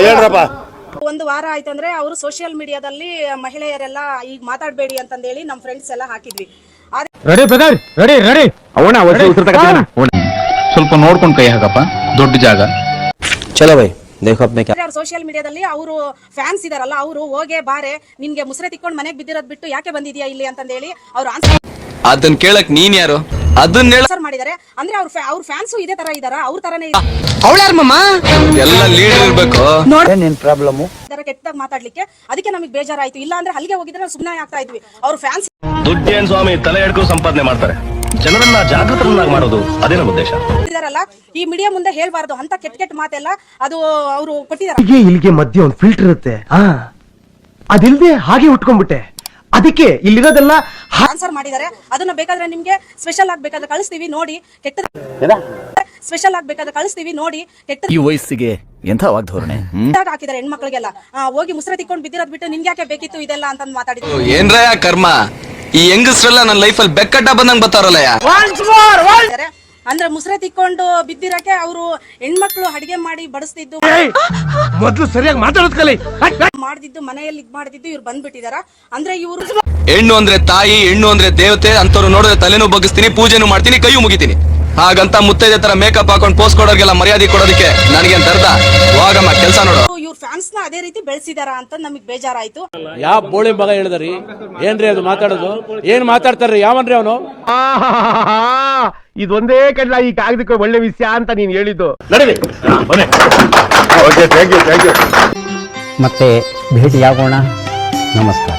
ಹೇಳ್ರಪ್ಪ. ಒಂದು ವಾರ ಆಯ್ತು ಅಂದ್ರೆ ಅವರು ಸೋಷಿಯಲ್ ಮೀಡಿಯಾದಲ್ಲಿ ಮಹಿಳೆಯರೆಲ್ಲ ಈಗ ಮಾತಾಡಬೇಡಿ ಅಂತಂದೇಳಿ ನಮ್ಮ ಫ್ರೆಂಡ್ಸ್ ಎಲ್ಲ ಹಾಕಿದ್ವಿ. Ready brother, ready ready. ಸ್ವಲ್ಪ ನೋಡ್ಕೊಂಡು ಕೈ ಹಾಕಪ್ಪ, ದೊಡ್ಡ ಜಾಗ. ಚಲೋ ಬೈ, ಸೋಷಿಯಲ್ ಮೀಡಿಯಾದಲ್ಲಿ ಅವರು ಫ್ಯಾನ್ಸ್ ಇದಾರಲ್ಲ, ಅವರು ಹೋಗೇ ಬಾರೆ ನಿನ್ಗೆ ಮುಸ್ರೆ ತಿಕ್ಕೊಂಡು ಮನೆಗೆ ಬಿದ್ದಿರೋದ್ ಬಿಟ್ಟು ಯಾಕೆ ಬಂದಿದ್ಯಾ ಇಲ್ಲಿ ಅಂತಂದೇಳಿ ಅವ್ರು ಅದನ್ನ ಕೇಳಕ್ ನೀನ್ ಯಾರು? ಅದನ್ನ ಆನ್ಸರ್ ಮಾಡಿದ್ದಾರೆ. ಅಂದ್ರೆ ಅವ್ರ ಫ್ಯಾನ್ಸ್ ಇದೇ ತರ ಇದಾರ, ಅವ್ರ ತರನೇ ಎಲ್ಲ ಲೀಡರ್ ಇರ್ಬೇಕು. ಕೆಟ್ಟದಾಗ ಮಾತಾಡ್ಲಿಕ್ಕೆ ಅದಕ್ಕೆ ನಮಗೆ ಬೇಜಾರಾಯ್ತು. ಇಲ್ಲ ಅಂದ್ರೆ ಅಲ್ಲಿಗೆ ಹೋಗಿದ್ರೆ ಸುಮ್ಮನೆ ಆಗ್ತಾ ಇದ್ವಿ. ಅವ್ರ ಫ್ಯಾನ್ಸ್ ದುಡ್ಡೇನ್ ಸ್ವಾಮಿ ತಲೆ ಹಿಡ್ಕೊಂಡು ಸಂಪಾದನೆ ಮಾಡ್ತಾರೆ, ಜನರನ್ನ ಜಾಗೃತರನ್ನಾಗಿ ಮಾಡೋದು ಅದೇ ನಮ್ಮ ಉದ್ದೇಶ. ಇದಾರಲ್ಲ, ಈ ಮೀಡಿಯಾ ಮುಂದೆ ಹೇಳ್ಬಾರ್ದು ಅಂತ ಕೆಟ್ಟ ಮಾತೆಲ್ಲ ಅದು ಅವರು ಕೊಟ್ಟಿದ್ದಾರೆ. ಇಲ್ಲಿಗೆ ಮಧ್ಯೆ ಒಂದು ಫಿಲ್ಟರ್ ಇರುತ್ತೆ, ಅದಿಲ್ದೆ ಹಾಗೆ ಉಟ್ಕೊಂಡ್ಬಿಟ್ಟೆ. ಅದಕ್ಕೆ ಇಲ್ಲಿರೋದೆಲ್ಲ ಆನ್ಸರ್ ಮಾಡಿದ್ದಾರೆ. ಅದನ್ನ ಬೇಕಾದ್ರೆ ನಿಮ್ಗೆ ಸ್ಪೆಷಲ್ ಆಗ್ಬೇಕಾದ್ರೆ ಕಳಿಸ್ತೀವಿ ನೋಡಿ. ಸ್ಪೆಷಲ್ ಆಗ್ಬೇಕಾದ್ರೆ ಕಳಿಸ್ತೀವಿ ನೋಡಿ. ಈ ವಯಸ್ಸಿಗೆ ಎಂಥ ವಾಗ್ಧೋರಣೆ ಹಾಕಿದ್ದಾರೆ ಹೆಣ್ಮಕ್ಳಿಗೆಲ್ಲ. ಹೋಗಿ ಮುಸ್ರೆ ತಿಕ್ಕೊಂಡು ಬಿದ್ದಿರೋದ್ ಬಿಟ್ಟು ನಿನ್ಗೆ ಯಾಕೆ ಬೇಕಿತ್ತು ಇದೆಲ್ಲ ಅಂತ ಮಾತಾಡಿದ್ರು. ಏನ್ರಯ ಕರ್ಮ, ಈ ಹೆಂಗಸ್ರೆಲ್ಲ ನನ್ನ ಲೈಫಲ್ಲಿ ಬೆಕ್ಕಟ್ಟ ಬಂದಂಗ್ ಬರ್ತಾರಲ್ಲ. ಅಂದ್ರೆ ಮುಸ್ರೆ ತಿಕ್ಕೊಂಡು ಬಿದ್ದಿರಕ್ಕೆ ಅವರು ಹೆಣ್ಮಕ್ಳು ಅಡಿಗೆ ಮಾಡಿ ಬಡಿಸ್ತಿದ್ದು, ಮೊದಲು ಸರಿಯಾಗಿ ಮಾತಾಡೋದ್ ಕಲಿ ಮಾಡ್ದಿದ್ದು, ಮನೆಯಲ್ಲಿ ಇದ್ ಮಾಡ್ದಿದ್ದು ಇವ್ರು ಬಂದ್ಬಿಟ್ಟಿದಾರ. ಅಂದ್ರೆ ಇವ್ರು ಹೆಣ್ಣು ಅಂದ್ರೆ ತಾಯಿ, ಹೆಣ್ಣು ಅಂದ್ರೆ ದೇವತೆ ಅಂತವ್ರು ನೋಡಿದ್ರೆ ತಲೆನೂ ಬಗ್ಗಿಸ್ತೀನಿ, ಪೂಜೆನೂ ಮಾಡ್ತೀನಿ, ಕೈಯೂ ಮುಗಿತೀನಿ. ಹಾಗಂತ ಮುತ್ತೈದೆ ತರ ಮೇಕಪ್ ಹಾಕೊಂಡು ಪೋಸ್ಟ್ ಕೊಡೋರ್ಗೆಲ್ಲ ಮರ್ಯಾದೆ ಕೊಡೋದಕ್ಕೆ ನನಗೇನ್ ದರ್ದ? ಹೋಗಮ್ಮ ಕೆಲ್ಸ ನೋಡು. ಇವ್ರ ಫ್ಯಾನ್ಸ್ ನ ಅದೇ ರೀತಿ ಬೆಳೆಸಿದಾರ ಅಂತ ನಮಗ್ ಬೇಜಾರಾಯ್ತು. ಯಾವ ಬೋಳಿ ಮಗ ಹೇಳಿದ್ರಿ? ಏನ್ರಿ ಅದು ಮಾತಾಡೋದು? ಏನ್ ಮಾತಾಡ್ತಾರ್ರಿ? ಯಾವನ್ರಿ ಅವನು? ಇದೊಂದೇ ಕಡ್ಲ ಈ ಕಾಗದಕ್ಕೆ ಒಳ್ಳೆ ವಿಷಯ ಅಂತ ನೀನ್ ಹೇಳಿದ್ದು. Okay, thank you. ಮತ್ತೆ ಭೇಟಿಯಾಗೋಣ. ನಮಸ್ಕಾರ.